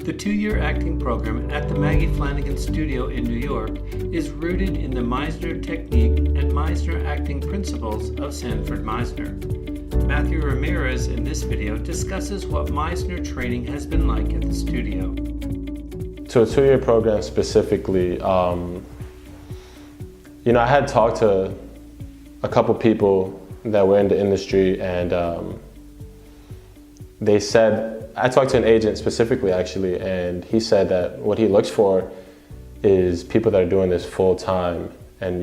The two-year acting program at the Maggie Flanigan studio in New York is rooted in the Meisner technique and Meisner acting principles of Sanford Meisner. Matthew Ramirez in this video discusses what Meisner training has been like at the studio. To a two-year program specifically, I had talked to a couple people that were in the industry, and they said, I talked to an agent specifically actually, and he said that what he looks for is people that are doing this full time and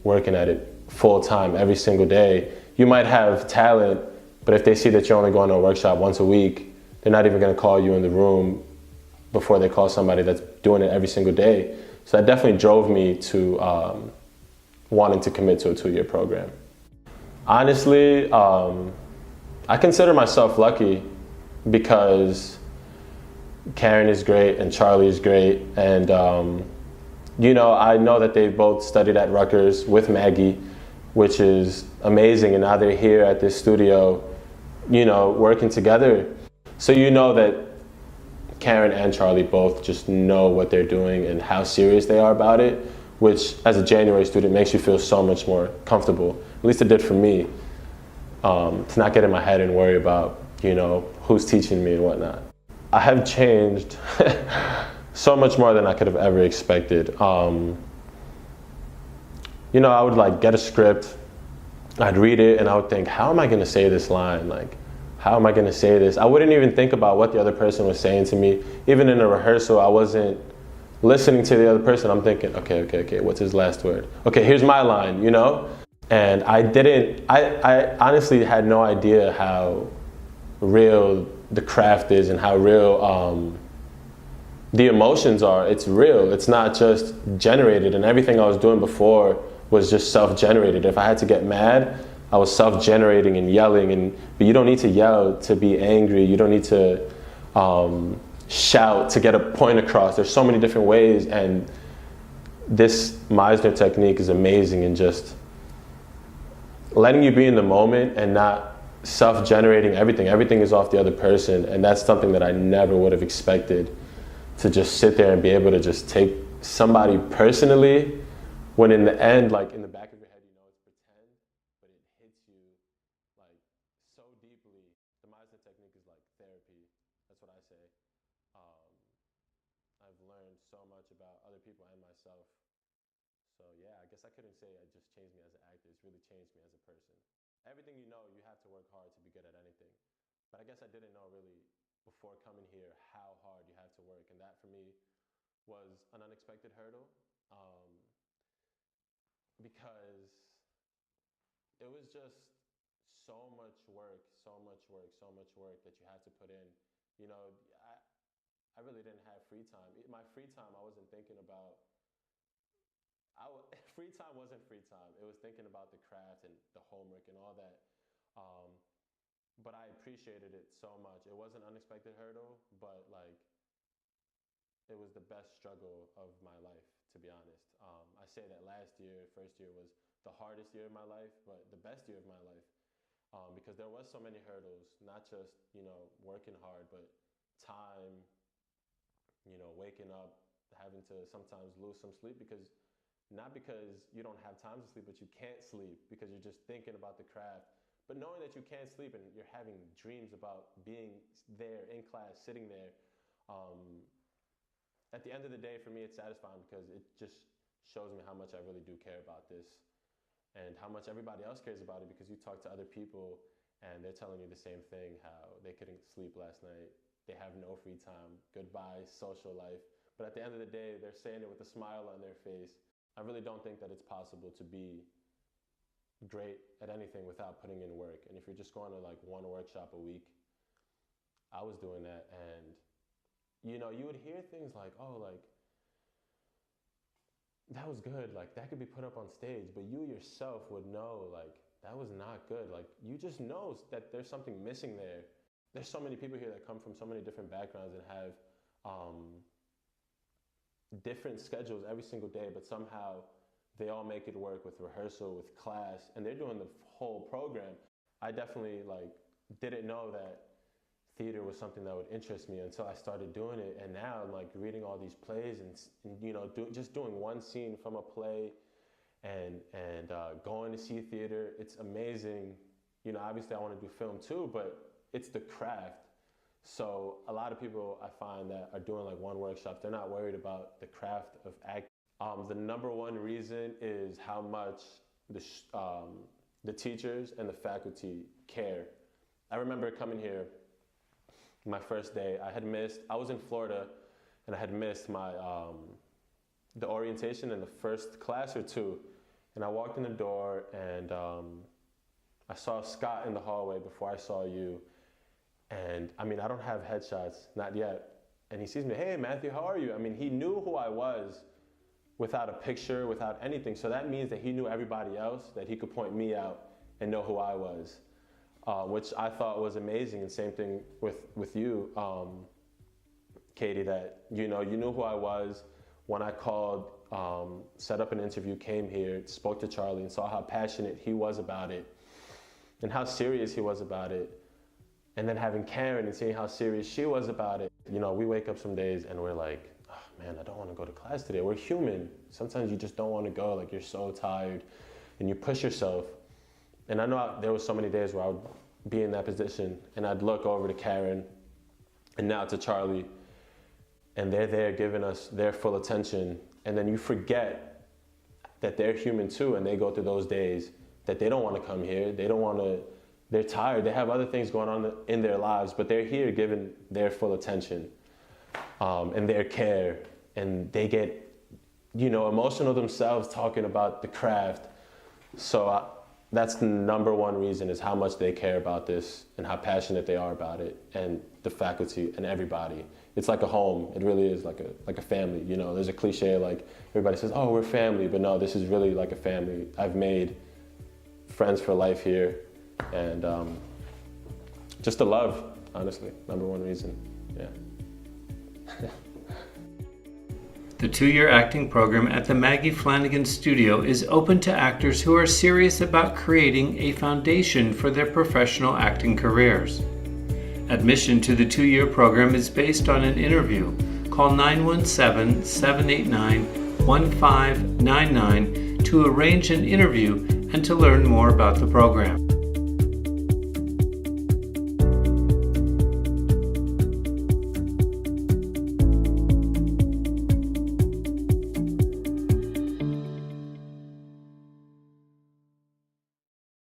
working at it full time every single day. You might have talent, but if they see that you're only going to a workshop once a week, they're not even going to call you in the room before they call somebody that's doing it every single day. So that definitely drove me to wanting to commit to a two-year program. Honestly, I consider myself lucky because Karen is great and Charlie is great, and I know that they've both studied at Rutgers with Maggie, which is amazing, and now they're here at this studio, working together. So that Karen and Charlie both just know what they're doing and how serious they are about it, which as a January student makes you feel so much more comfortable. At least it did for me, to not get in my head and worry about who's teaching me and whatnot. I have changed so much more than I could have ever expected. I would get a script, I'd read it, and I would think, how am I gonna say this line? How am I gonna say this? I wouldn't even think about what the other person was saying to me. Even in a rehearsal, I wasn't listening to the other person. I'm thinking, okay, what's his last word? Okay, here's my line, And I honestly had no idea how real the craft is and how real the emotions are. It's real. It's not just generated, and everything I was doing before was just self-generated. If I had to get mad, I was self-generating and yelling, but you don't need to yell to be angry. You don't need to shout to get a point across. There's so many different ways, and this Meisner technique is amazing in just letting you be in the moment and not self-generating everything. Everything is off the other person, and that's something that I never would have expected, to just sit there and be able to just take somebody personally, when in the end, in the back of your head, it's pretend, but it hits you so deeply. The Meisner technique is like therapy. That's what I say. I've learned so much about other people and myself. So yeah, I guess I couldn't say it just changed me as an actor. It's really changed me as a person. Everything you have to work hard to be good at anything. But I guess I didn't know really before coming here how hard you have to work. And that for me was an unexpected hurdle, because it was just so much work that you had to put in. I really didn't have free time. My free time, I wasn't thinking about. Free time wasn't free time. It was thinking about the craft and the homework and all that. But I appreciated it so much. It was an unexpected hurdle, but it was the best struggle of my life, to be honest. I say that first year was the hardest year of my life, but the best year of my life, because there was so many hurdles, not just, working hard, but time, waking up, having to sometimes lose some sleep, not because you don't have time to sleep, but you can't sleep because you're just thinking about the craft. But knowing that you can't sleep and you're having dreams about being there in class, sitting there, at the end of the day, for me, it's satisfying because it just shows me how much I really do care about this and how much everybody else cares about it, because you talk to other people and they're telling you the same thing, how they couldn't sleep last night, they have no free time, goodbye, social life. But at the end of the day, they're saying it with a smile on their face. I really don't think that it's possible to be great at anything without putting in work. And if you're just going to one workshop a week, I was doing that, and you would hear things like, that was good, that could be put up on stage, but you yourself would know that was not good. You just know that there's something missing there. There's so many people here that come from so many different backgrounds and have different schedules every single day, but somehow they all make it work with rehearsal, with class, and they're doing the whole program. I definitely didn't know that theater was something that would interest me until I started doing it. And now I'm like reading all these plays and you know, just doing one scene from a play and going to see theater. It's amazing. You know, obviously I want to do film too, but it's the craft. So a lot of people I find that are doing like one workshop, they're not worried about the craft of acting. The number one reason is how much the teachers and the faculty care. I remember coming here my first day. I was in Florida and I had missed my the orientation in the first class or two. And I walked in the door and I saw Scott in the hallway before I saw you. And I mean, I don't have headshots, not yet. And he sees me, hey Matthew, how are you? I mean, he knew who I was without a picture, without anything. So that means that he knew everybody else, that he could point me out and know who I was, which I thought was amazing. And same thing with you, Katie, that you knew who I was. When I called, set up an interview, came here, spoke to Charlie and saw how passionate he was about it and how serious he was about it. And then having Karen and seeing how serious she was about it. You know, we wake up some days and we're like, oh, man, I don't want to go to class today. We're human. Sometimes you just don't want to go, like you're so tired and you push yourself. And I know there was so many days where I would be in that position and I'd look over to Karen and now to Charlie and they're there giving us their full attention. And then you forget that they're human too and they go through those days that they don't want to come here. They're tired, they have other things going on in their lives, but they're here giving their full attention and their care, and they get, emotional themselves talking about the craft. So that's the number one reason, is how much they care about this and how passionate they are about it, and the faculty and everybody. It's like a home. It really is like a family. There's a cliche like everybody says, oh, we're family, but no, this is really like a family. I've made friends for life here. And just the love, honestly, number one reason, yeah. The 2-year acting program at the Maggie Flanigan Studio is open to actors who are serious about creating a foundation for their professional acting careers. Admission to the 2-year program is based on an interview. Call 917-789-1599 to arrange an interview and to learn more about the program.